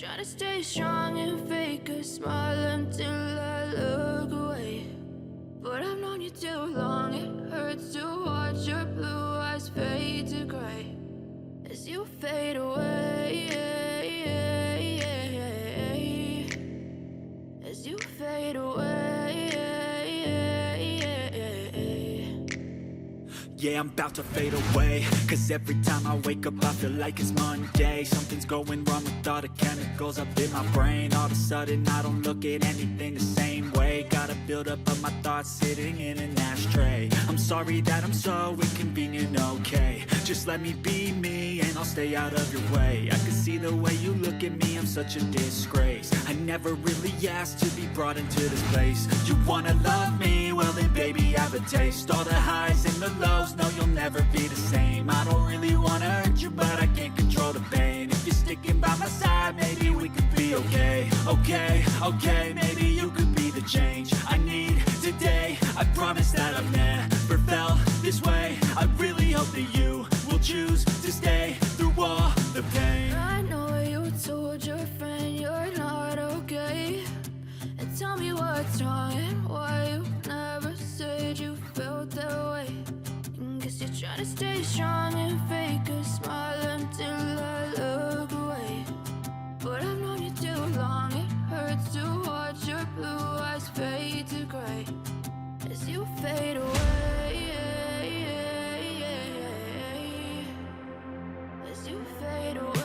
Try to stay strong and fake a smile until I look away. But I've known you too long, it hurts to watch your blue eyes fade to gray as you fade away. As you fade away. Yeah, I'm about to fade away, cause every time I wake up I feel like it's Monday. Something's going wrong with all the chemicals up in my brain. All of a sudden I don't look at anything the same way. Got a buildup of my thoughts sitting in an ashtray. I'm sorry that I'm so inconvenient, okay. Just let me be me and I'll stay out of your way. I can see the way you look at me, I'm such a disgrace. I never really asked to be brought into this place. You wanna love me? Well then baby have a taste. All the highs and the lows, no, you'll never be the same. I don't really wanna hurt you, but I can't control the pain. If you're sticking by my side, maybe we could be okay. Okay, maybe you could be the change I need today. I promise that I've never felt this way. I really hope that you will choose to stay through all the pain. I know you told your friend you're not okay, and tell me what's wrong and why you never said you felt that way. Guess you're trying to stay strong and fake a smile until I look away. But I've known you too long, it hurts to watch your blue eyes fade to gray as you fade away. As you fade away.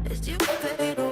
As you fade away.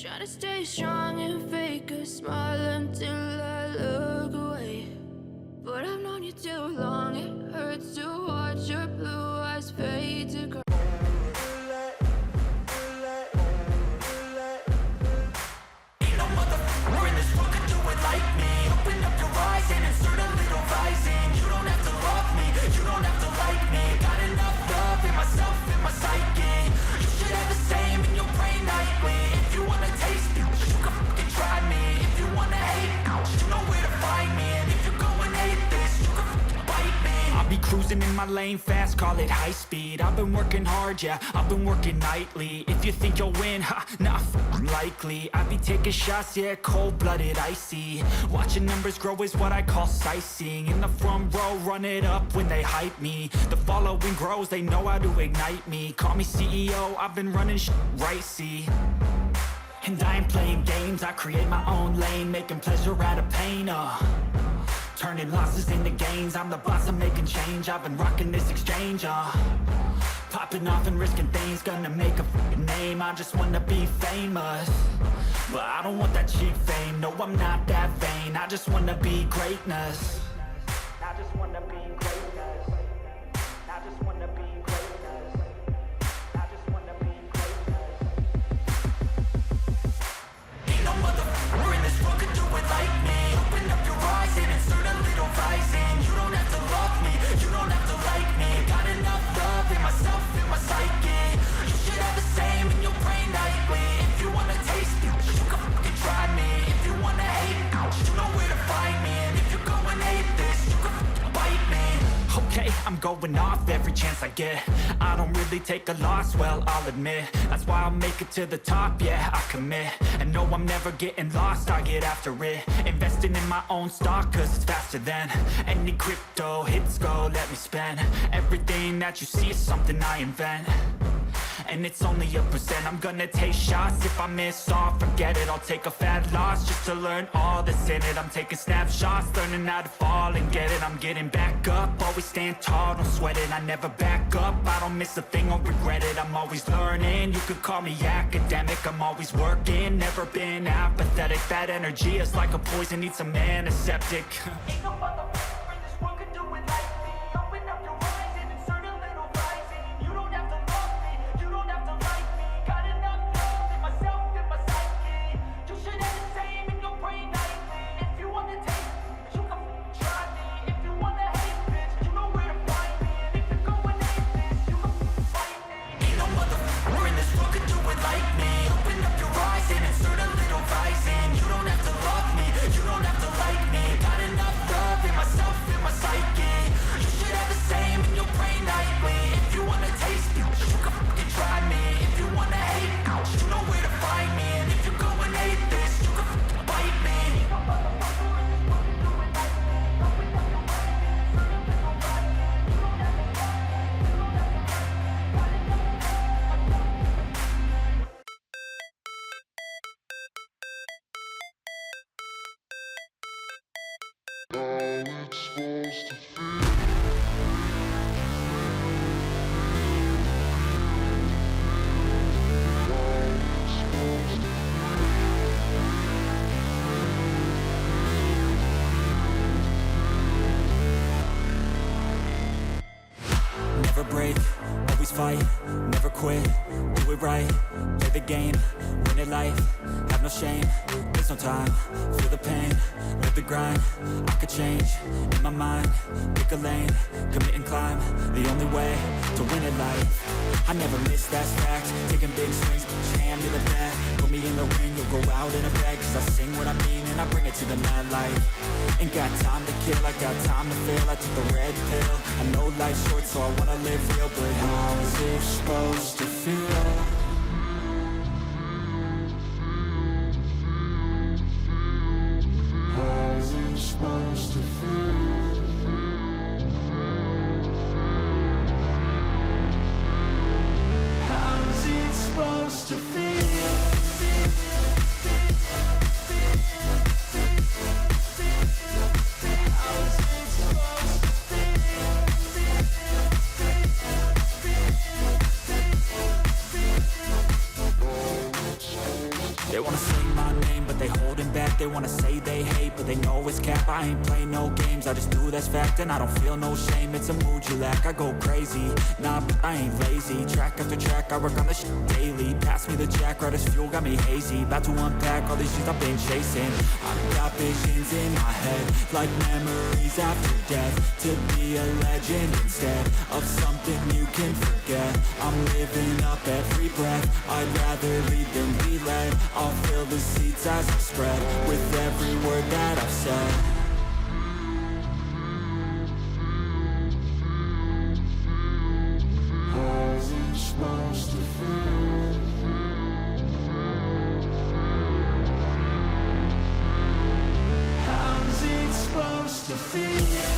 Try to stay strong and fake a smile until I look away. But I've known you too long, it hurts to watch your blue eyes fade to gray. Ain't no motherfucker in this world could do it like me. Open up your eyes and insert a little rising. You don't have to love me, you don't have to like me. Got enough love in myself, in my psyche. You should have the same in your brain nightly. If you wanna taste me, you can fucking try me. If you wanna hate, you know where to find me. And if you're going hate this, you can fucking bite me. I'll be cruising in my lane fast, call it high speed. I've been working hard, yeah, I've been working nightly. If you think you'll win, ha, nah, unlikely. I be taking shots, yeah, cold-blooded, icy. Watching numbers grow is what I call sightseeing. In the front row, run it up when they hype me. The following grows, they know how to ignite me. Call me CEO, I've been running shit right, see. And I ain't playing games, I create my own lane, making pleasure out of pain, turning losses into gains. I'm the boss, I'm making change, I've been rocking this exchange, Popping off and risking things, gonna make a fucking name. I just wanna be famous, but I don't want that cheap fame. No, I'm not that vain. I just wanna be greatness. I just wanna be greatness. I just wanna be greatness. I just wanna be greatness. Ain't no motherfucker in this world could do it like me. Open up your eyes and insert a little rising. You don't have to love me, you don't have to like me. Got enough love in myself, in my psyche. You should have the same in your brain nightly. If you wanna taste it, you can fucking try me. If you wanna hate it, you know where to find me. And if you go and hate this, you can fucking bite me. Okay, I'm going off every chance I get. I don't really take a loss, well, I'll admit. That's why I'll make it to the top, yeah, I commit. And no, I'm never getting lost, I get after it. Investing in my own stock, cause it's faster than any crypto hits go, let me spend. Everything that you see is something I invent, and it's only a percent. I'm gonna take shots. If I miss all, forget it. I'll take a fat loss just to learn all that's in it. I'm taking snapshots, learning how to fall and get it. I'm getting back up, always stand tall, don't sweat it. I never back up, I don't miss a thing or regret it. I'm always learning, you could call me academic. I'm always working, never been apathetic. That energy is like a poison, needs some antiseptic. Ain't no motherfucker in this world could do it like me. Open up your eyes and insert a little rising. You don't have to love me, you don't have to like me. Got enough love in myself, in my psyche. You should have the same in your brain nightly. If you wanna taste it, you can fucking try me. If you wanna hate bitch, you know where to find me. And if you go and hate this, you can fucking fight me. Ain't no motherfucker in this world could do it like me. Open up your eyes and insert a little rising. You don't have to love me, you don't have to like me. Got enough love in myself, in my psyche. You should have the same in your brain nightly. If you wanna taste it, you can fucking try me. If you wanna hate it, you know where to find me. And if you go and hate this, you can fucking bite me. Never break, always fight, never quit, do it right, play the game, win it life, have no shame, there's no time, feel the pain, live the grind, I could change, in my mind, pick a lane, commit and climb, the only way to win at life. I never miss, that's fact, taking big swings, put your hand to the bat, put me in the ring, you'll go out in a bag, cause I sing what I mean and I bring it to the mad light. Ain't got time to kill, I got time to feel, I took the red pill, I know life's short so I wanna live real, but how's it supposed to feel? How's it supposed to feel? How's it supposed to feel? They wanna say my name, but they holding back. They wanna say they hate, but they know it's cap. I ain't play no games, I just do that's fact. And I don't feel no shame, it's a mood you lack. I go crazy, nah, but I ain't lazy. Track after track, I work on this shit daily. Pass me the jack, right as fuel, got me hazy. About to unpack all these shit I've been chasing. I've got visions in my head, like memories after death. To be a legend instead of something you can forget. I'm living up every breath, I'd rather lead than be led. I'll fill the seats as I spread with every word that I've said. How's it supposed to feel? How's it supposed to feel?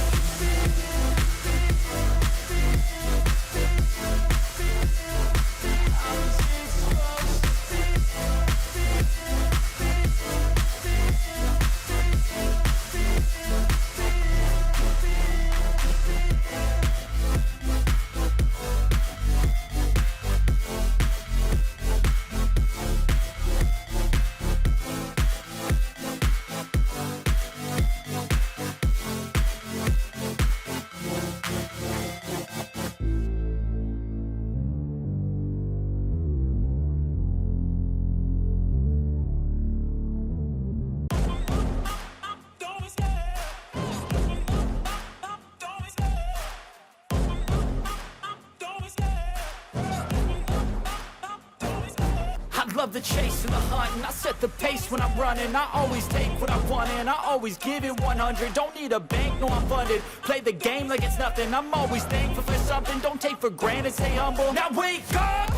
love the chase and the hunt, and I set the pace when I'm running. I always take what I want and I always give it 100. Don't need a bank, no I'm funded. Play the game like it's nothing. I'm always thankful for something. Don't take for granted, stay humble. Now wake up!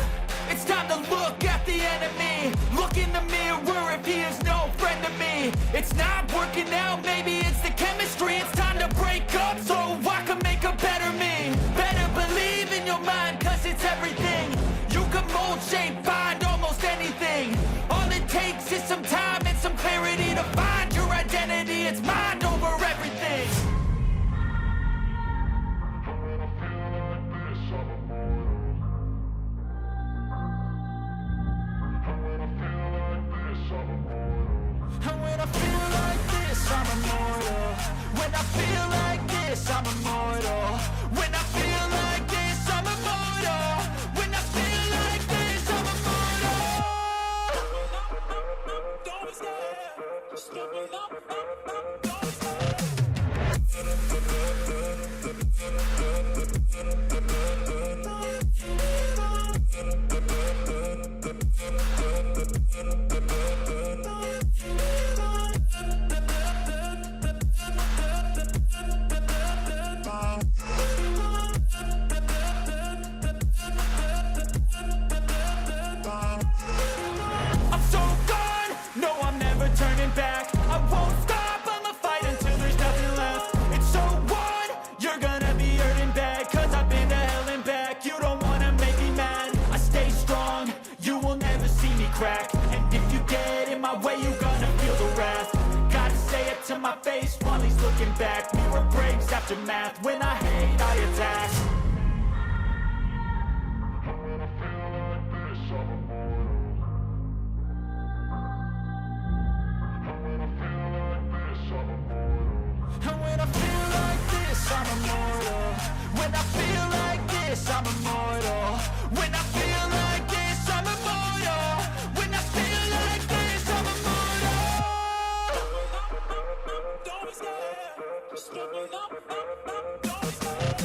It's time to look at the enemy. Look in the mirror if he is no friend to me. It's not working out, maybe it's the chemistry. It's time to break up so I can make a better me. Better believe in your mind, cause it's everything. You can mold, shape, find almost anything. All it takes is some time and some clarity to find your identity. It's mind over everything. And when I feel like this, I'm immortal. When I feel like this, I'm immortal. When I feel like this, I'm immortal. When I feel like this, I'm immortal. Don't stare, just give me up, don't stare. I'm so gone, no I'm never turning back. I won't stop, I'ma fight until there's nothing left. It's so what? You're gonna be hurting bad, cause I've been to hell and back. You don't wanna make me mad, I stay strong. You will never see me crack. And if you get in my way, you gonna feel the wrath. Gotta say it to my face while he's looking back. Mirror breaks after math, when I hate I attack. And when I feel like this, I'm immortal. When I feel like this, I'm immortal. When I feel like this, I'm immortal. When I feel like this, I'm immortal. Don't stare, just give me up, don't stare.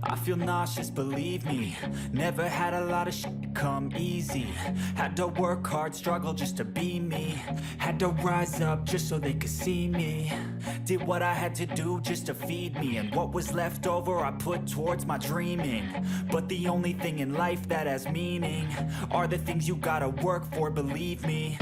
I feel nauseous, believe me. Never had a lot of shit come easy. Had to work hard, struggle just to be me. Had to rise up just so they could see me. Did what I had to do just to feed me. And what was left over I put towards my dreaming. But the only thing in life that has meaning are the things you gotta work for, believe me.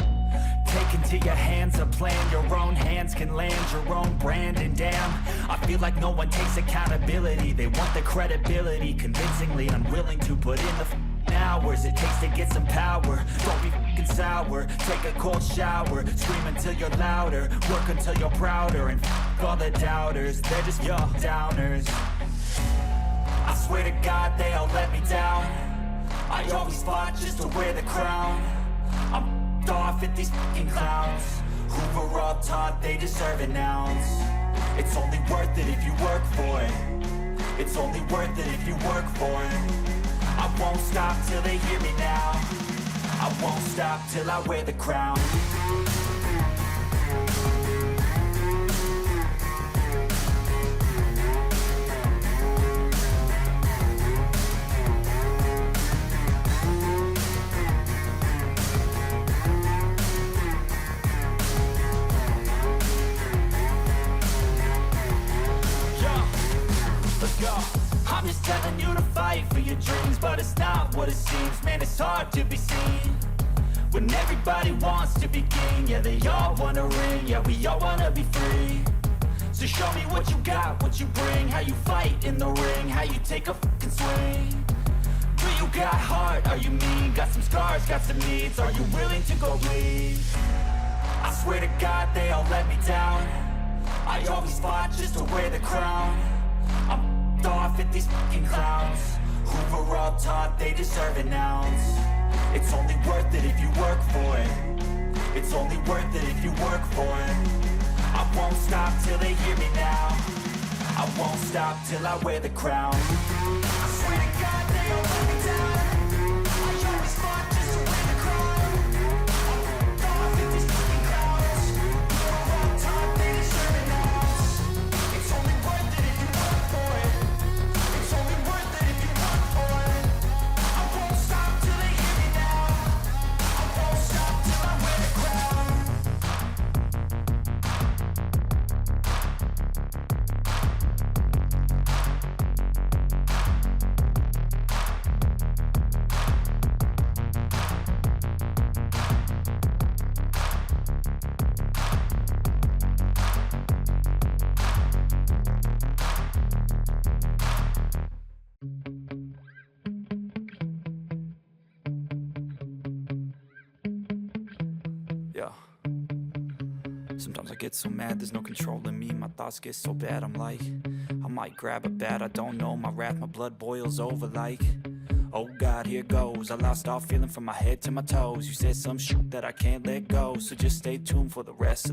Take into your hands a plan, your own hands can land your own brand. And damn, I feel like no one takes accountability. They want the credibility, convincingly unwilling to put in the hours it takes to get some power. Don't be f***ing sour, take a cold shower. Scream until you're louder, work until you're prouder. And f*** all the doubters, they're just your downers. I swear to God they all let me down. I always fought just to wear the crown. I'm off at these fucking clowns who were all taught they deserve an ounce. It's only worth it if you work for it. It's only worth it if you work for it. I won't stop till they hear me now. I won't stop till I wear the crown. I'm just telling you to fight for your dreams, but it's not what it seems. Man, it's hard to be seen when everybody wants to be king. Yeah, they all wanna ring, yeah, we all wanna be free. So show me what you got, what you bring, how you fight in the ring, how you take a fucking swing. Do you got heart, are you mean? Got some scars, got some needs, are you willing to go bleed? I swear to God they all let me down. I always fought just to wear the crown. I'm off at these fucking clowns who were all taught they deserve an ounce. It's only worth it if you work for it. It's only worth it if you work for it. I won't stop till they hear me now. I won't stop till I wear the crown. I swear to God they all let me down. I always fought just to win the crown. Throw my 50s fucking crowds. You're all time, they deserve it now. It's only worth it if you work for it. It's only worth it if you work for it. I won't stop till they hear me now. I won't stop till I wear the crown. Yeah. Sometimes I get so mad, there's no controlling me. My thoughts get so bad, I'm like, I might grab a bat, I don't know. My wrath, my blood boils over like, oh God, here goes. I lost all feeling from my head to my toes. You said some shit that I can't let go, so just stay tuned for the rest of